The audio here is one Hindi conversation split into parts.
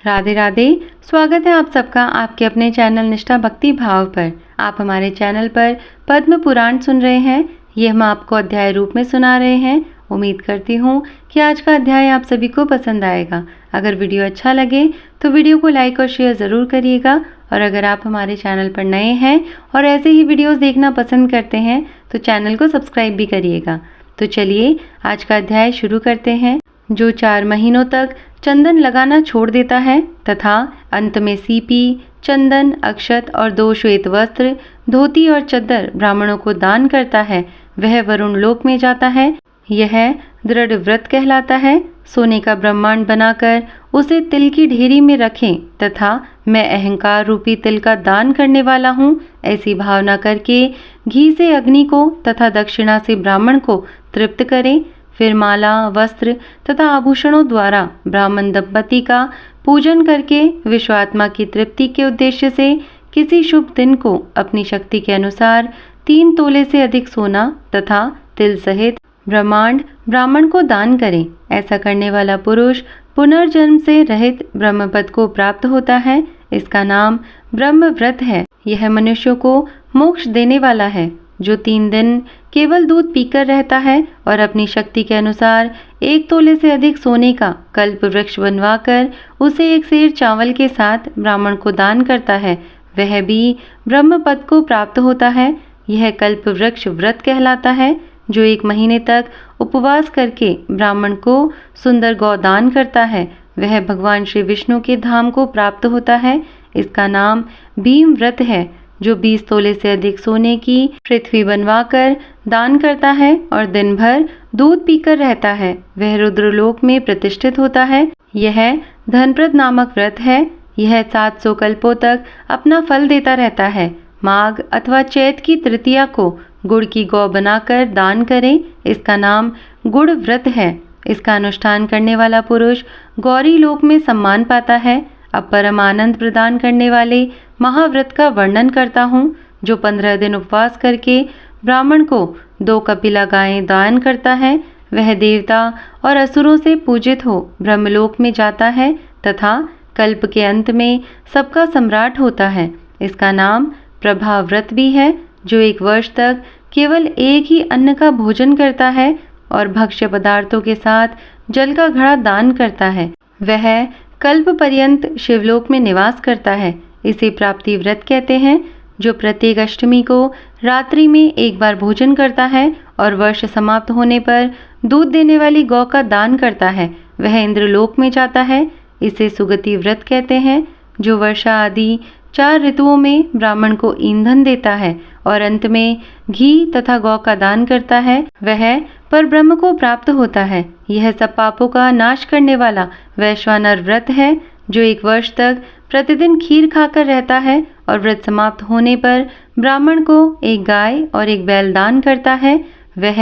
राधे राधे। स्वागत है आप सबका आपके अपने चैनल निष्ठा भक्ति भाव पर। आप हमारे चैनल पर पद्म पुराण सुन रहे हैं। ये हम आपको अध्याय रूप में सुना रहे हैं। उम्मीद करती हूँ कि आज का अध्याय आप सभी को पसंद आएगा। अगर वीडियो अच्छा लगे तो वीडियो को लाइक और शेयर ज़रूर करिएगा। और अगर आप हमारे चैनल पर नए हैं और ऐसे ही वीडियोस देखना पसंद करते हैं तो चैनल को सब्सक्राइब भी करिएगा। तो चलिए आज का अध्याय शुरू करते हैं। जो 4 महीनों तक चंदन लगाना छोड़ देता है तथा अंत में सीपी, चंदन, अक्षत और 2 श्वेत वस्त्र, धोती और चद्दर ब्राह्मणों को दान करता है, वह वरुण लोक में जाता है। यह दृढ़ व्रत कहलाता है। सोने का ब्रह्मांड बनाकर उसे तिल की ढेरी में रखें तथा मैं अहंकार रूपी तिल का दान करने वाला हूँ, ऐसी भावना करके घी से अग्नि को तथा दक्षिणा से ब्राह्मण को तृप्त करें। फिर माला, वस्त्र तथा आभूषणों द्वारा ब्राह्मण दंपति का पूजन करके विश्वात्मा की तृप्ति के उद्देश्य से किसी शुभ दिन को अपनी शक्ति के अनुसार 3 तोले से अधिक सोना तथा तिल सहित ब्रह्मांड ब्राह्मण को दान करें। ऐसा करने वाला पुरुष पुनर्जन्म से रहित ब्रह्मपद को प्राप्त होता है। इसका नाम ब्रह्म व्रत है। यह मनुष्यों को मोक्ष देने वाला है। जो 3 दिन केवल दूध पीकर रहता है और अपनी शक्ति के अनुसार 1 तोले से अधिक सोने का कल्प वृक्ष बनवाकर उसे 1 सेर चावल के साथ ब्राह्मण को दान करता है, वह भी ब्रह्म पद को प्राप्त होता है। यह कल्प वृक्ष व्रत कहलाता है। जो 1 महीने तक उपवास करके ब्राह्मण को सुंदर गौ दान करता है, वह भगवान श्री विष्णु के धाम को प्राप्त होता है। इसका नाम भीम व्रत है। जो 20 तोले से अधिक सोने की पृथ्वी बनवाकर दान करता है और दिन भर दूध पीकर रहता है, वह रुद्रलोक में प्रतिष्ठित होता है। यह धनप्रद नामक व्रत है। यह 700 कल्पों तक अपना फल देता रहता है। माघ अथवा चैत की तृतीया को गुड़ की गौ बनाकर दान करें। इसका नाम गुड़ व्रत है। इसका अनुष्ठान करने वाला पुरुष गौरी लोक में सम्मान पाता है। अब परम आनंद प्रदान करने वाले महाव्रत का वर्णन करता हूँ। जो 15 दिन उपवास करके ब्राह्मण को 2 कपिला गायें दान करता है, वह देवता और असुरों से पूजित हो ब्रह्मलोक में जाता है तथा कल्प के अंत में सबका सम्राट होता है। इसका नाम प्रभा व्रत भी है। जो 1 वर्ष तक केवल एक ही अन्न का भोजन करता है और भक्ष्य पदार्थों के साथ जल का घड़ा दान करता है, वह कल्प पर्यंत शिवलोक में निवास करता है। इसे प्राप्ति व्रत कहते हैं। जो प्रत्येक अष्टमी को रात्रि में 1 बार भोजन करता है और वर्ष समाप्त होने पर दूध देने वाली गौ का दान करता है, वह इंद्रलोक में जाता है। इसे सुगति व्रत कहते हैं। जो वर्षा आदि 4 ऋतुओं में ब्राह्मण को ईंधन देता है और अंत में घी तथा गौ का दान करता है, वह पर ब्रह्म को प्राप्त होता है। यह सब पापों का नाश करने वाला वैश्वानर व्रत है। जो 1 वर्ष तक प्रतिदिन खीर खाकर रहता है और व्रत समाप्त होने पर ब्राह्मण को 1 गाय और 1 बैल दान करता है, वह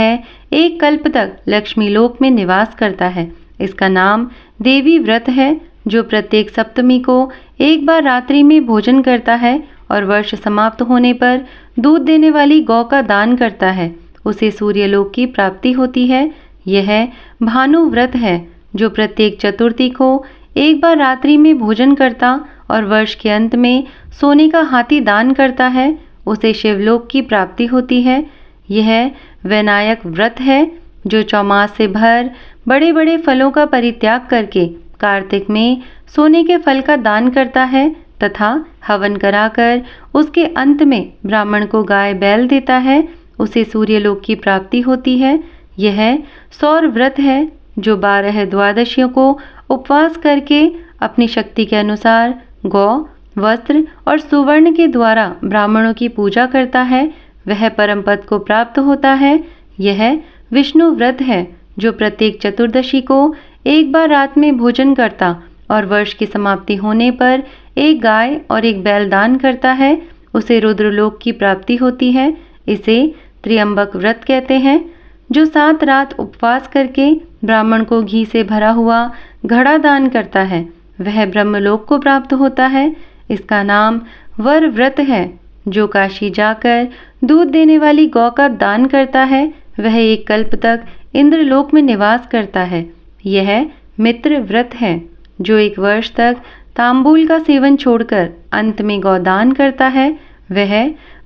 1 कल्प तक लक्ष्मी लोक में निवास करता है। इसका नाम देवी व्रत है। जो प्रत्येक सप्तमी को 1 बार रात्रि में भोजन करता है और वर्ष समाप्त होने पर दूध देने वाली गौ का दान करता है, उसे सूर्यलोक की प्राप्ति होती है। यह भानु व्रत है। जो प्रत्येक चतुर्थी को 1 बार रात्रि में भोजन करता और वर्ष के अंत में सोने का हाथी दान करता है, उसे शिवलोक की प्राप्ति होती है। यह वैनायक व्रत है। जो चौमास से भर बड़े बड़े फलों का परित्याग करके कार्तिक में सोने के फल का दान करता है तथा हवन कराकर उसके अंत में ब्राह्मण को गाय बैल देता है, उसे सूर्यलोक की प्राप्ति होती है। यह सौर व्रत है। जो 12 द्वादशियों को उपवास करके अपनी शक्ति के अनुसार गौ, वस्त्र और सुवर्ण के द्वारा ब्राह्मणों की पूजा करता है, वह परम पद को प्राप्त होता है। यह विष्णु व्रत है। जो प्रत्येक चतुर्दशी को 1 बार रात में भोजन करता और वर्ष की समाप्ति होने पर 1 गाय और 1 बैल दान करता है, उसे रुद्रलोक की प्राप्ति होती है। इसे त्र्यंबक व्रत कहते हैं। जो 7 रात उपवास करके ब्राह्मण को घी से भरा हुआ घड़ा दान करता है, वह ब्रह्मलोक को प्राप्त होता है। इसका नाम वर व्रत है। जो काशी जाकर दूध देने वाली गौ का दान करता है, वह 1 कल्प तक इंद्रलोक में निवास करता है। यह मित्र व्रत है। जो 1 वर्ष तक तांबूल का सेवन छोड़कर अंत में गौदान करता है वह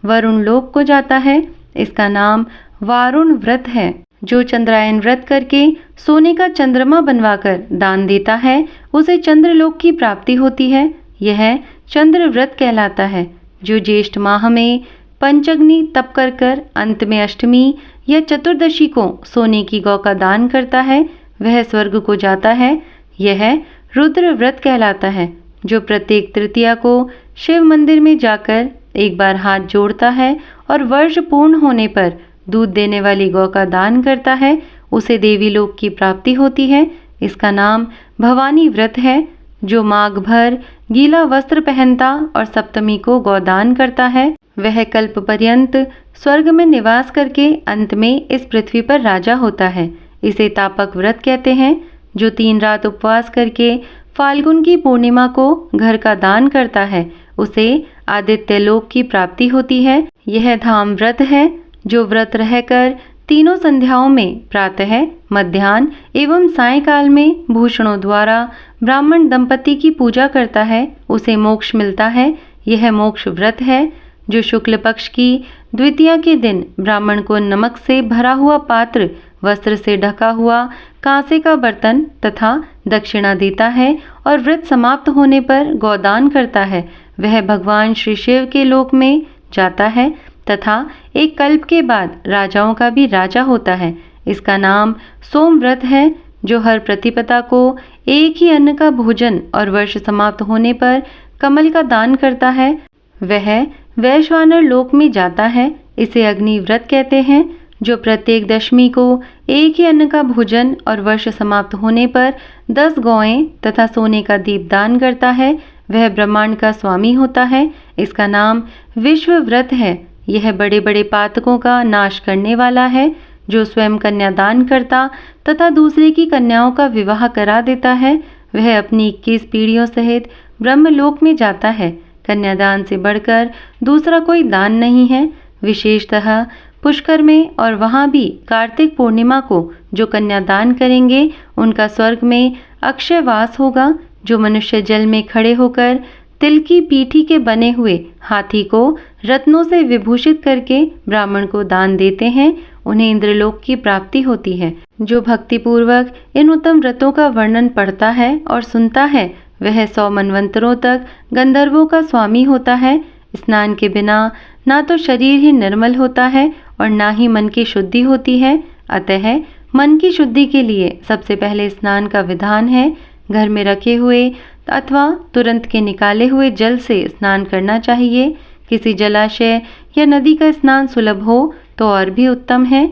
वरुण लोक को जाता है। इसका नाम वारुण व्रत है। जो चंद्रायन व्रत करके सोने का चंद्रमा बनवाकर दान देता है उसे चंद्रलोक की प्राप्ति होती है। यह चंद्र व्रत कहलाता है। जो ज्येष्ठ माह में पंचग्नि तप कर अंत में अष्टमी या चतुर्दशी को सोने की गौ का दान करता है वह स्वर्ग को जाता है। यह रुद्र व्रत कहलाता है। जो प्रत्येक तृतीया को शिव मंदिर में जाकर एक बार हाथ जोड़ता है और वर्ष पूर्ण होने पर दूध देने वाली गौ का दान करता है उसे देवी लोक की प्राप्ति होती है। इसका नाम भवानी व्रत है। जो माघ भर गीला वस्त्र पहनता और सप्तमी को गौदान करता है वह कल्प पर्यंत स्वर्ग में निवास करके अंत में इस पृथ्वी पर राजा होता है। इसे तापक व्रत कहते हैं। जो 3 रात उपवास करके फाल्गुन की पूर्णिमा को घर का दान करता है उसे आदित्य लोक की प्राप्ति होती है। यह धाम व्रत है। जो व्रत रहकर तीनों संध्याओं में प्रातः, मध्याह्न एवं सायंकाल में भूषणों द्वारा ब्राह्मण दंपति की पूजा करता है उसे मोक्ष मिलता है। यह मोक्ष व्रत है। जो शुक्ल पक्ष की द्वितीया के दिन ब्राह्मण को नमक से भरा हुआ पात्र, वस्त्र से ढका हुआ कांसे का बर्तन तथा दक्षिणा देता है और व्रत समाप्त होने पर गौदान करता है वह भगवान श्री शिव के लोक में जाता है तथा एक कल्प के बाद राजाओं का भी राजा होता है। इसका नाम सोम व्रत है। जो हर प्रतिपदा को एक ही अन्न का भोजन और वर्ष समाप्त होने पर कमल का दान करता है वह वैश्वानर लोक में जाता है। इसे अग्नि व्रत कहते हैं। जो प्रत्येक दशमी को एक ही अन्न का भोजन और वर्ष समाप्त होने पर 10 गौएं तथा सोने का दीप दान करता है वह ब्रह्मांड का स्वामी होता है। इसका नाम विश्व व्रत है। यह बड़े बड़े पातकों का नाश करने वाला है। जो स्वयं कन्यादान करता तथा दूसरे की कन्याओं का विवाह करा देता है वह अपनी 21 पीढ़ियों सहित ब्रह्मलोक में जाता है। कन्यादान से बढ़कर दूसरा कोई दान नहीं है। विशेषतः पुष्कर में और वहाँ भी कार्तिक पूर्णिमा को जो कन्यादान करेंगे उनका स्वर्ग में अक्षय वास होगा। जो मनुष्य जल में खड़े होकर तिल की पीठी के बने हुए हाथी को रत्नों से विभूषित करके ब्राह्मण को दान देते हैं उन्हें इंद्रलोक की प्राप्ति होती है। जो भक्ति पूर्वक इन उत्तम व्रतों का वर्णन पढ़ता है और सुनता है वह 100 मनवंतरों तक गंधर्वों का स्वामी होता है। स्नान के बिना ना तो शरीर ही निर्मल होता है और ना ही मन की शुद्धि होती है। अतः मन की शुद्धि के लिए सबसे पहले स्नान का विधान है। घर में रखे हुए अथवा तुरंत के निकाले हुए जल से स्नान करना चाहिए। किसी जलाशय या नदी का स्नान सुलभ हो तो और भी उत्तम है।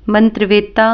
मंत्रवेत्ता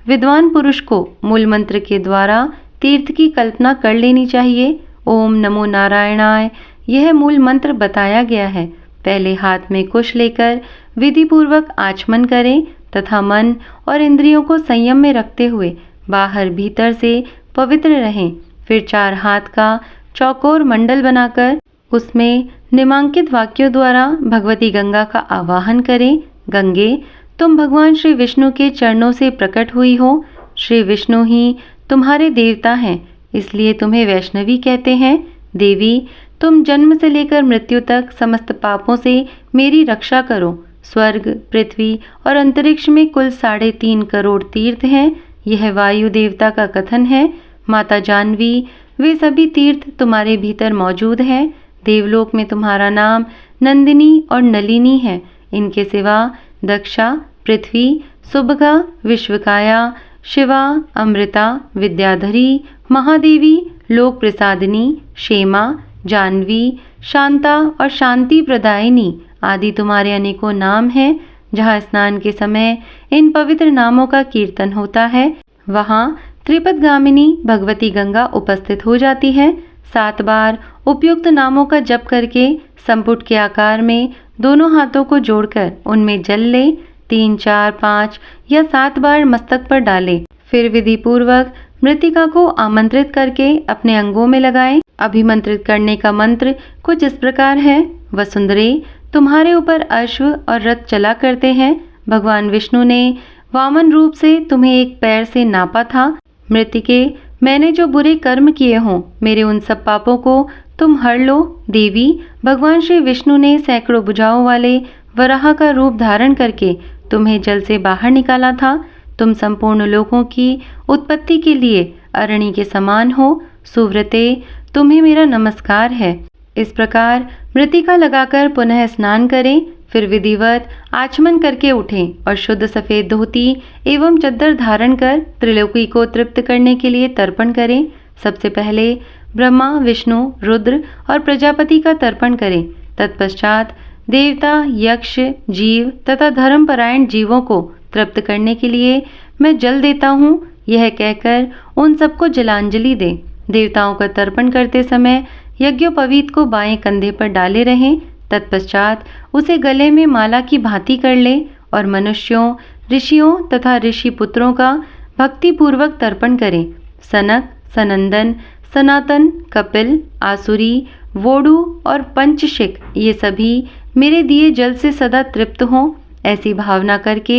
विद्वान पुरुष को मूल मंत्र के द्वारा तीर्थ की कल्पना कर लेनी चाहिए। ओम नमो नारायणाय यह मूल मंत्र बताया गया है। पहले हाथ में कुश लेकर विधि पूर्वक आचमन करें तथा मन और इंद्रियों को संयम में रखते हुए बाहर भीतर से पवित्र रहें। फिर 4 हाथ का चौकोर मंडल बनाकर उसमें निमांकित वाक्यों द्वारा भगवती गंगा का आवाहन करें। गंगे, तुम भगवान श्री विष्णु के चरणों से प्रकट हुई हो। श्री विष्णु ही तुम्हारे देवता हैं, इसलिए तुम्हें वैष्णवी कहते हैं। देवी, तुम जन्म से लेकर मृत्यु तक समस्त पापों से मेरी रक्षा करो। स्वर्ग, पृथ्वी और अंतरिक्ष में कुल 3.5 करोड़ तीर्थ हैं। यह वायु देवता का कथन है। माता जानवी, वे सभी तीर्थ तुम्हारे भीतर मौजूद हैं। देवलोक में तुम्हारा नाम नंदिनी और नलिनी है। इनके सिवा दक्षा, पृथ्वी, सुभगा, विश्वकाया, शिवा, अमृता, विद्याधरी, महादेवी, लोक प्रसादिनी, क्षेमा, जानवी, शांता और शांति प्रदायिनी आदि तुम्हारे अनेकों नाम हैं। जहाँ स्नान के समय इन पवित्र नामों का कीर्तन होता है वहाँ त्रिपदगामिनी भगवती गंगा उपस्थित हो जाती है। 7 बार उपयुक्त नामों का जप करके संपुट के आकार में दोनों हाथों को जोड़कर उनमें जल ले 3, 4, 5 या 7 बार मस्तक पर डालें। फिर विधि पूर्वक मृतिका को आमंत्रित करके अपने अंगों में लगाएं। अभिमंत्रित करने का मंत्र कुछ इस प्रकार है। वसुंधरे, तुम्हारे ऊपर अश्व और रथ चला करते हैं। भगवान विष्णु ने वामन रूप से तुम्हें एक पैर से नापा था। मृतिके, मैंने जो बुरे कर्म किए हों मेरे उन सब पापों को तुम हर लो देवी। भगवान श्री विष्णु ने सैकड़ों भुजाओं वाले वराह का रूप धारण करके तुम्हें जल से बाहर निकाला था। तुम संपूर्ण लोकों की उत्पत्ति के लिए अरणि के समान हो। सुव्रते, तुम्हें मेरा नमस्कार है। इस प्रकार मृतिका लगाकर पुनः स्नान करें, फिर विधिवत आचमन करके उठें और शुद्ध सफेद धोती एवं चद्दर धारण कर त्रिलोकी को तृप्त करने के लिए तर्पण करें। सबसे पहले ब्रह्मा, विष्णु, रुद्र और प्रजापति का तर्पण करें। तत्पश्चात देवता, यक्ष, जीव तथा धर्मपरायण जीवों को तृप्त करने के लिए मैं जल देता हूँ, यह कहकर उन सबको जलांजलि दें। देवताओं का तर्पण करते समय यज्ञोपवीत को बाएं कंधे पर डाले रहें। तत्पश्चात उसे गले में माला की भांति कर ले और मनुष्यों, ऋषियों तथा ऋषि पुत्रों का भक्तिपूर्वक तर्पण करें। सनक, सनंदन, सनातन, कपिल, आसुरी, वोडु और पंचशिक ये सभी मेरे दिए जल से सदा तृप्त हों, ऐसी भावना करके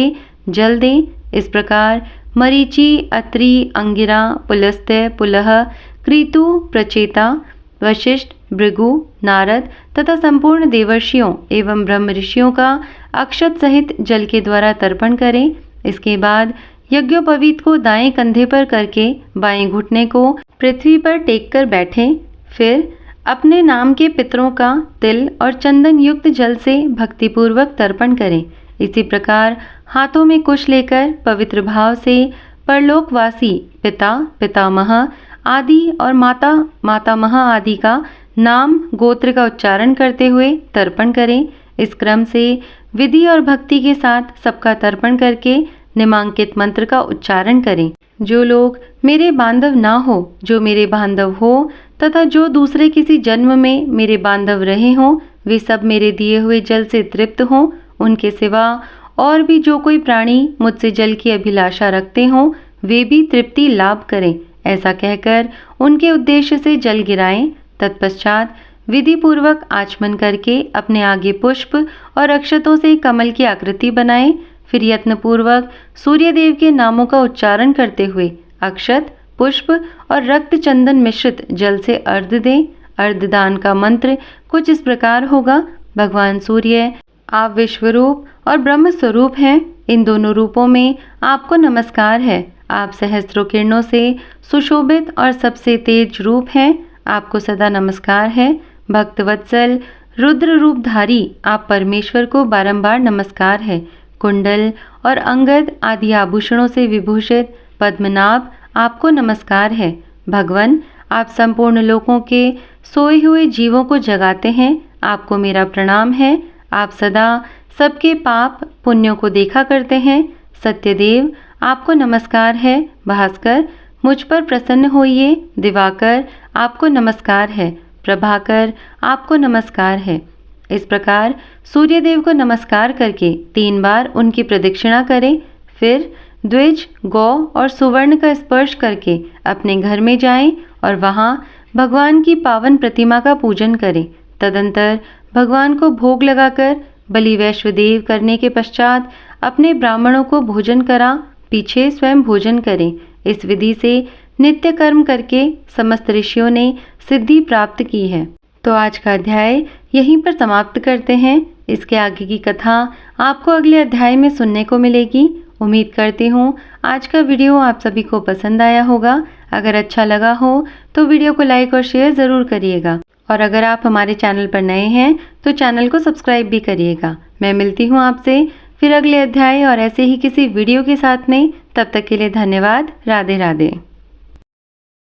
जल दें। इस प्रकार मरीचि, अत्रि, अंगिरा, पुलस्त्य, पुलह, कृतु, प्रचेता, वशिष्ठ, भृगु, नारद तथा संपूर्ण देवर्षियों एवं ब्रह्म ऋषियों का अक्षत सहित जल के द्वारा तर्पण करें। इसके बाद यज्ञोपवीत को दाएं कंधे पर करके बाएं घुटने को पृथ्वी पर टेक कर बैठें। फिर अपने नाम के पितरों का तिल और चंदन युक्त जल से भक्तिपूर्वक तर्पण करें। इसी प्रकार हाथों में कुश लेकर पवित्र भाव से परलोकवासी पिता, पितामह आदि और माता, मातामह आदि का नाम, गोत्र का उच्चारण करते हुए तर्पण करें। इस क्रम से विधि और भक्ति के साथ सबका तर्पण करके निम्नांकित मंत्र का उच्चारण करें। जो लोग मेरे बांधव ना हो, जो मेरे बांधव हो तथा जो दूसरे किसी जन्म में मेरे बांधव रहे हों, वे सब मेरे दिए हुए जल से तृप्त हों। उनके सिवा और भी जो कोई प्राणी मुझसे जल की अभिलाषा रखते हों, वे भी तृप्ति लाभ करें। ऐसा कहकर उनके उद्देश्य से जल गिराएं। तत्पश्चात विधि पूर्वक आचमन करके अपने आगे पुष्प और अक्षतों से कमल की आकृति बनाएं। फिर यत्न पूर्वक सूर्य देव के नामों का उच्चारण करते हुए अक्षत, पुष्प और रक्त चंदन मिश्रित जल से अर्घ्य दें। अर्घ्यदान का मंत्र कुछ इस प्रकार होगा। भगवान सूर्य, आप विश्वरूप और ब्रह्म स्वरूप हैं। इन दोनों रूपों में आपको नमस्कार है। आप सहस्त्रों किरणों से सुशोभित और सबसे तेज रूप हैं। आपको सदा नमस्कार है। भक्तवत्सल, रुद्र रूपधारी आप परमेश्वर को बारंबार नमस्कार है। कुंडल और अंगद आदि आभूषणों से विभूषित पद्मनाभ आपको नमस्कार है। भगवन, आप संपूर्ण लोकों के सोए हुए जीवों को जगाते हैं। आपको मेरा प्रणाम है। आप सदा सबके पाप पुण्यों को देखा करते हैं। सत्यदेव, आपको नमस्कार है। भास्कर, मुझ पर प्रसन्न होइए। दिवाकर, आपको नमस्कार है। प्रभाकर, आपको नमस्कार है। इस प्रकार सूर्यदेव को नमस्कार करके 3 बार उनकी प्रदक्षिणा करें। फिर द्विज, गौ और सुवर्ण का स्पर्श करके अपने घर में जाएं और वहां भगवान की पावन प्रतिमा का पूजन करें। तदंतर भगवान को भोग लगाकर बलि वैश्वदेव करने के पश्चात अपने ब्राह्मणों को भोजन करा पीछे स्वयं भोजन करें। इस विधि से नित्य कर्म करके समस्त ऋषियों ने सिद्धि प्राप्त की है। तो आज का अध्याय यहीं पर समाप्त करते हैं। इसके आगे की कथा आपको अगले अध्याय में सुनने को मिलेगी। उम्मीद करती हूँ आज का वीडियो आप सभी को पसंद आया होगा। अगर अच्छा लगा हो तो वीडियो को लाइक और शेयर ज़रूर करिएगा। और अगर आप हमारे चैनल पर नए हैं तो चैनल को सब्सक्राइब भी करिएगा। मैं मिलती हूँ आपसे फिर अगले अध्याय और ऐसे ही किसी वीडियो के साथ में। तब तक के लिए धन्यवाद। राधे राधे।